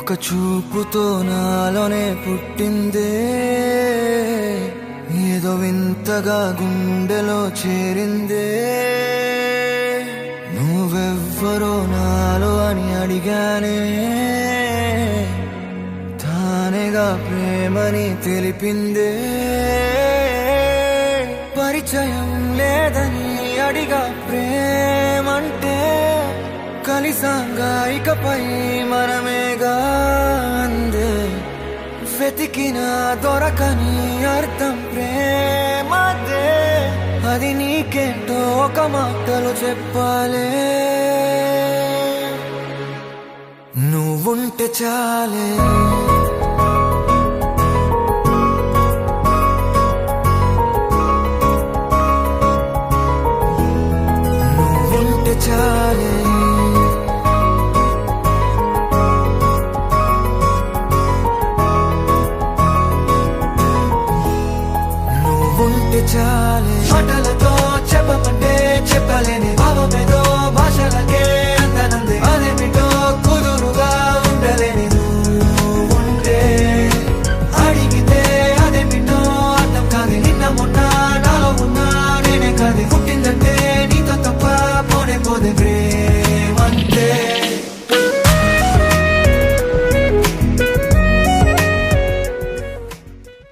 ఒక చూపుతో నాలోనే పుట్టిందే, ఏదో వింతగా గుండెలో చేరిందే. నువ్వెవ్వరో నాలో అని అడిగానే, తానేగా ప్రేమని తెలిపిందే. పరిచయం లేదని అడిగా ప్రేమంటే, కలిసాంగా ఇకపై మనమేగా అందే. వెతికిన దొరకని అర్థం ప్రేమదే, అది నీకేంటో ఒక మాటలో చెప్పాలే. నువ్వుంటే చాలే